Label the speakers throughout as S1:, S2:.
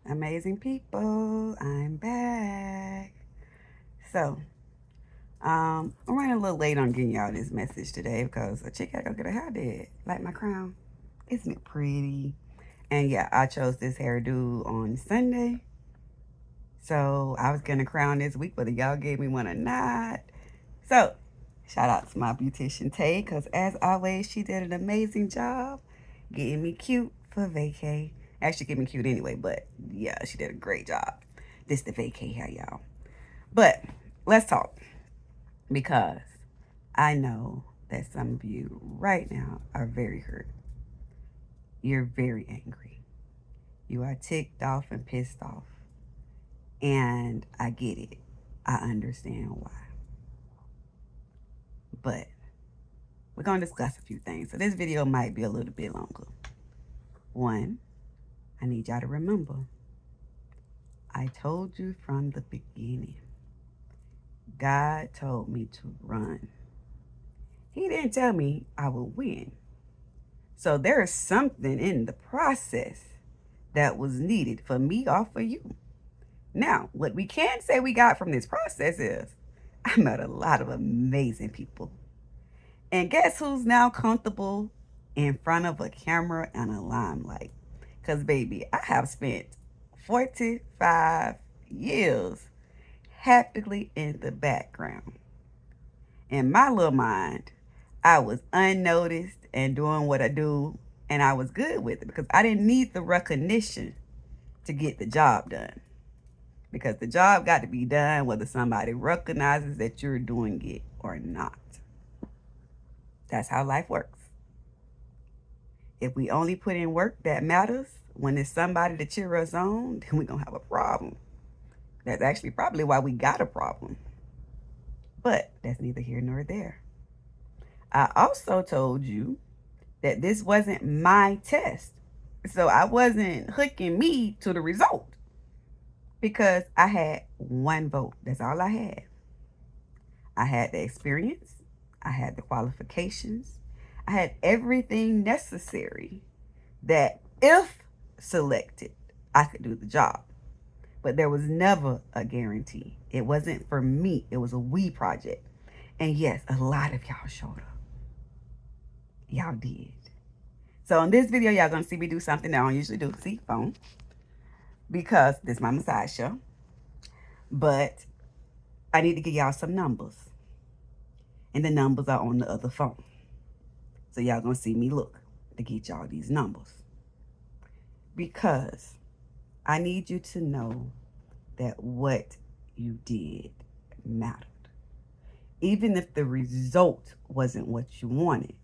S1: Amazing people, I'm back. So, I'm running a little late on getting y'all this message today because a chick had to go get her hair did. Like my crown. Isn't it pretty? And yeah, I chose this hairdo on Sunday. So I was gonna crown this week, whether y'all gave me one or not. So, shout out to my beautician Tay, because as always, she did an amazing job getting me cute for vacay. Actually, getting me cute anyway, but yeah, she did a great job. This the vacay hair, y'all. But let's talk because I know that some of you right now are very hurt. You're very angry. You are ticked off and pissed off. And I get it. I understand why. But we're going to discuss a few things. So this video might be a little bit longer. One, I need y'all to remember, I told you from the beginning, God told me to run. He didn't tell me I would win. So there is something in the process that was needed for me or for you. Now, what we can say we got from this process is I met a lot of amazing people. And guess who's now comfortable in front of a camera and a limelight? Because, baby, I have spent 45 years happily in the background. In my little mind, I was unnoticed and doing what I do, and I was good with it because I didn't need the recognition to get the job done. Because the job got to be done whether somebody recognizes that you're doing it or not. That's how life works. If we only put in work that matters when it's somebody to cheer us on, then we're going to have a problem. That's actually probably why we got a problem. But that's neither here nor there. I also told you that this wasn't my test. So I wasn't hooking me to the result because I had one vote. That's all I had. I had the experience, I had the qualifications, I had everything necessary that if selected, I could do the job. But there was never a guarantee. It wasn't for me, it was a we project. And yes, a lot of y'all showed up. Y'all did. So in this video, y'all gonna see me do something that I don't usually do. See, phone. Because this is my massage show. But I need to give y'all some numbers. And the numbers are on the other phone. So y'all gonna see me look to get y'all these numbers. Because I need you to know that what you did mattered. Even if the result wasn't what you wanted,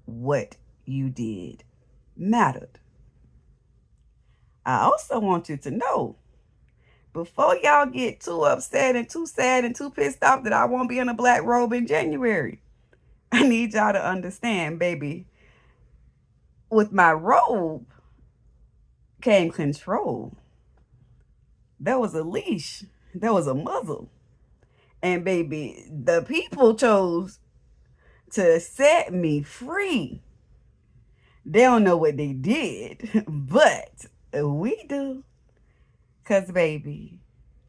S1: what you did mattered. I also want you to know, before y'all get too upset and too sad and too pissed off that I won't be in a black robe in January, I need y'all to understand, baby, with my robe came control. There was a leash. There was a muzzle. And baby, the people chose to set me free. They don't know what they did, but we do. Because, baby,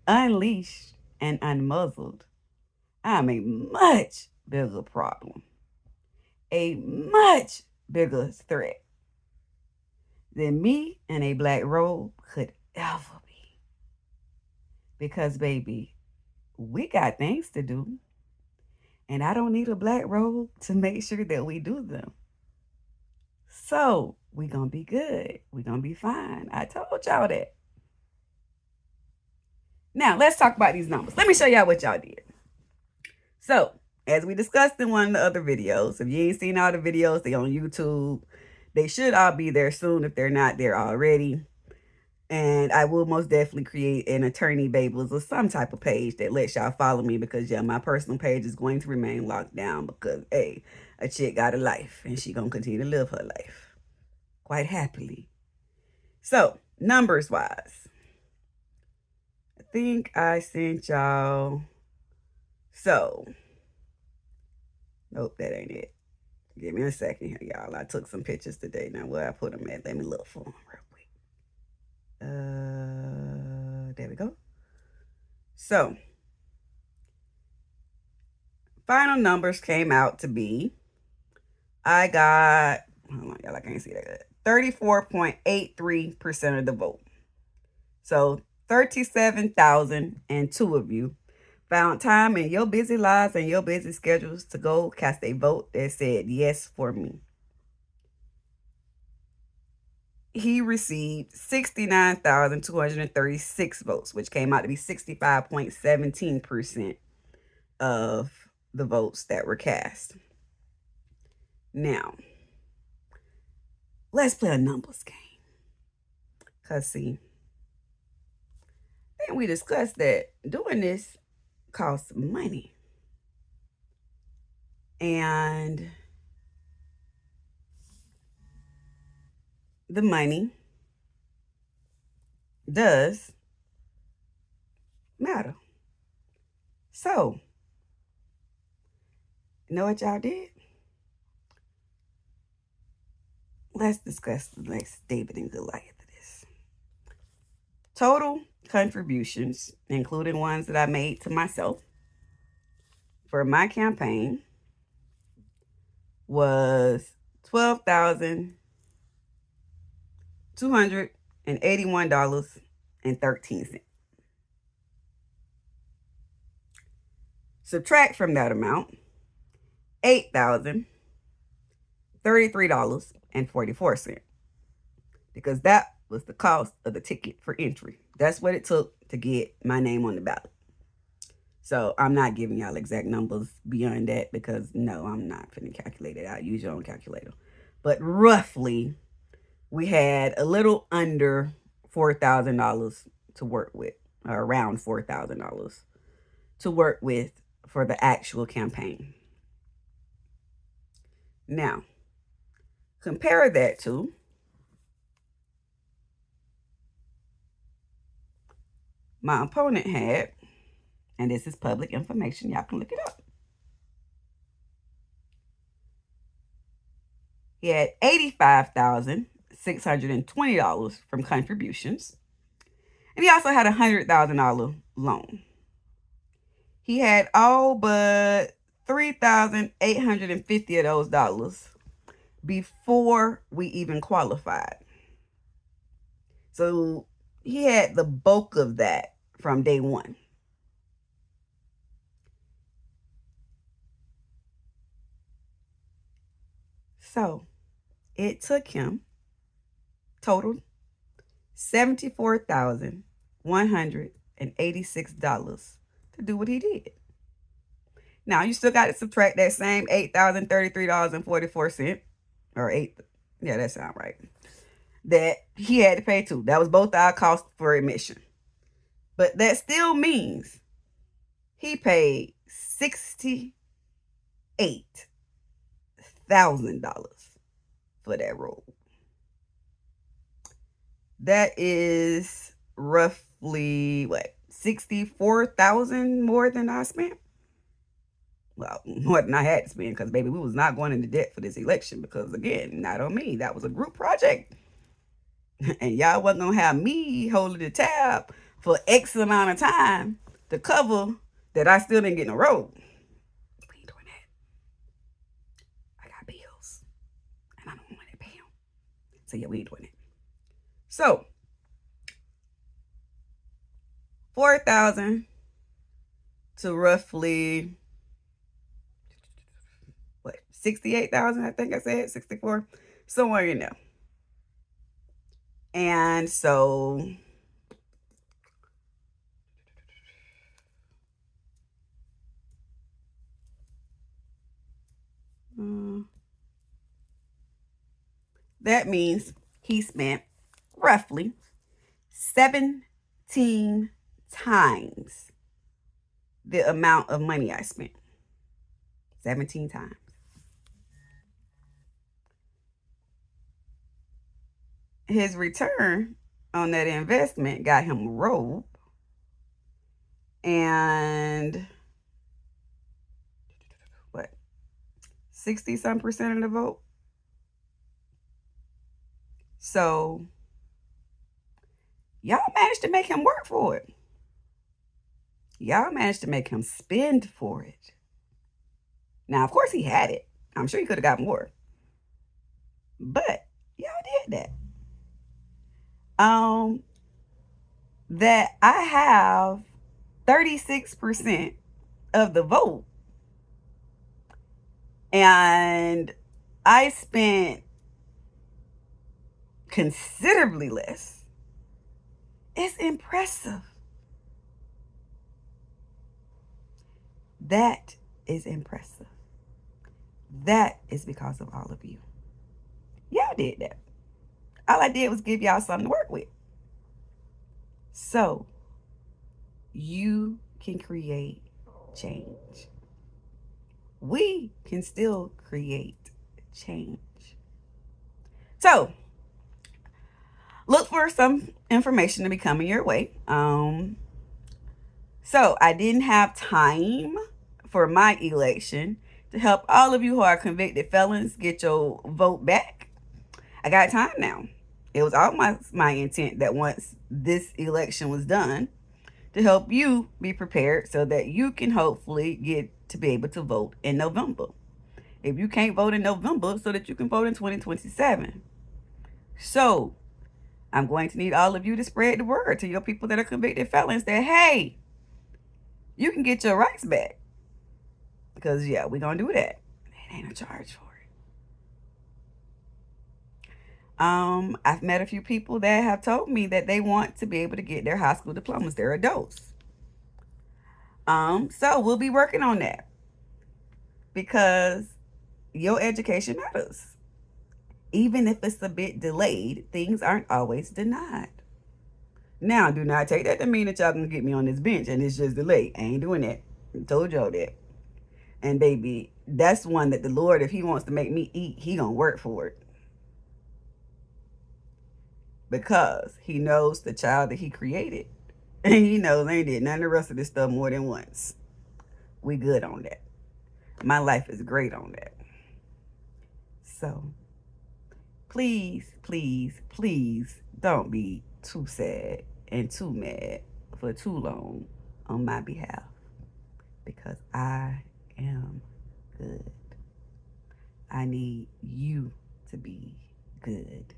S1: unleashed and unmuzzled, I'm a much bigger problem, a much bigger threat than me in a black robe could ever be. Because, baby, we got things to do. And I don't need a black robe to make sure that we do them. So we gonna be good. We gonna be fine. I told y'all that. Now let's talk about these numbers. Let me show y'all what y'all did. So as we discussed in one of the other videos, if you ain't seen all the videos, they on YouTube. They should all be there soon if they're not there already. And I will most definitely create an Attorney Babels or some type of page that lets y'all follow me because, yeah, my personal page is going to remain locked down because, hey, a chick got a life and she going to continue to live her life quite happily. So, numbers-wise, I think I sent y'all. So, nope, that ain't it. Give me a second here, y'all. I took some pictures today. Now, where I put them at? Let me look for them real quick. So, final numbers came out to be, I got, hold on, y'all, I can't see that good, 34.83% of the vote. So 37,002 of you found time in your busy lives and your busy schedules to go cast a vote that said yes for me. He received 69,236 votes, which came out to be 65.17% of the votes that were cast. Now, let's play a numbers game. Because, see, I think we discussed that doing this costs money. And the money does matter. So, you know what y'all did? Let's discuss the next David and Goliath of this. Total contributions, including ones that I made to myself for my campaign, was $12,281.13. Subtract from that amount $8,033.44, because that was the cost of the ticket for entry. That's what it took to get my name on the ballot. So I'm not giving y'all exact numbers beyond that, because no, I'm not finna calculate it out. Use your own calculator. But roughly, we had a little under $4,000 to work with, or around $4,000 to work with for the actual campaign. Now, compare that to my opponent had, and this is public information, y'all can look it up. He had $85,620 from contributions. And he also had a $100,000 loan. He had all but $3,850 of those dollars before we even qualified. So he had the bulk of that from day one. So it took him total $74,186 to do what he did. Now, you still got to subtract that same $8,033.44, or yeah, that sounds right, that he had to pay too. That was both our costs for admission. But that still means he paid $68,000 for that road. That is roughly, what, $64,000 more than I spent? Well, more than I had to spend, because, baby, we was not going into debt for this election, because, again, not on me. That was a group project. And y'all wasn't going to have me holding the tab for X amount of time to cover that I still didn't get in a road. We ain't doing that. I got bills, and I don't want to pay them. So, yeah, we ain't doing it. So, $4,000 to roughly, what, $68,000, I think I said, 64, somewhere in there. And so that means he spent roughly 17 times the amount of money I spent. 17 times. His return on that investment got him a robe and what, 60-some% of the vote. So y'all managed to make him work for it. Y'all managed to make him spend for it. Now, of course, he had it. I'm sure he could have got more. But y'all did that. That I have 36% of the vote. And I spent considerably less. It's impressive. That is impressive. That is because of all of you. Y'all did that. All I did was give y'all something to work with. So you can create change. We can still create change. So look for some information to be coming your way. So I didn't have time for my election to help all of you who are convicted felons get your vote back. I got time now. It was all my intent that once this election was done, to help you be prepared so that you can hopefully get to be able to vote in November. If you can't vote in November, so that you can vote in 2027. So I'm going to need all of you to spread the word to your people that are convicted felons that, hey, you can get your rights back. Because, yeah, we're going to do that. It ain't a charge for it. I've met a few people that have told me that they want to be able to get their high school diplomas. They're adults. So we'll be working on that. Because your education matters. Even if it's a bit delayed, things aren't always denied. Now, do not take that to mean that y'all gonna get me on this bench and it's just delayed. I ain't doing that. I told y'all that. And baby, that's one that the Lord, if he wants to make me eat, he gonna work for it. Because he knows the child that he created. And he knows I ain't did none of the rest of this stuff more than once. We good on that. My life is great on that. So, please, please, please don't be too sad and too mad for too long on my behalf. Because I am good. I need you to be good.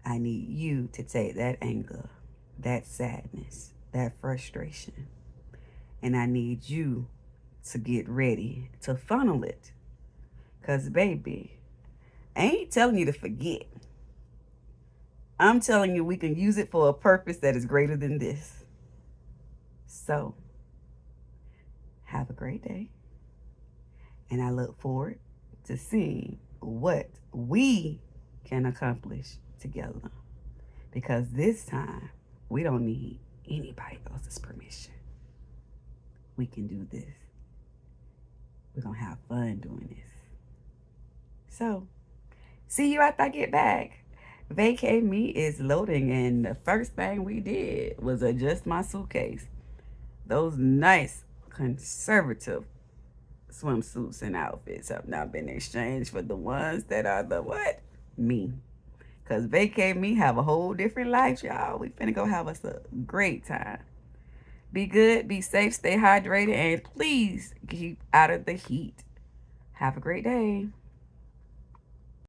S1: I need you to take that anger, that sadness, that frustration, and I need you to get ready to funnel it. Because, baby, I ain't telling you to forget. I'm telling you we can use it for a purpose that is greater than this. So, have a great day. And I look forward to seeing what we can accomplish together. Because this time, we don't need anybody else's permission. We can do this. We're going to have fun doing this. So, see you after I get back. Vacay Me is loading, and the first thing we did was adjust my suitcase. Those nice, conservative swimsuits and outfits have now been exchanged for the ones that are the what? Me. Because Vacay Me have a whole different life, y'all. We finna go have us a great time. Be good, be safe, stay hydrated, and please keep out of the heat. Have a great day.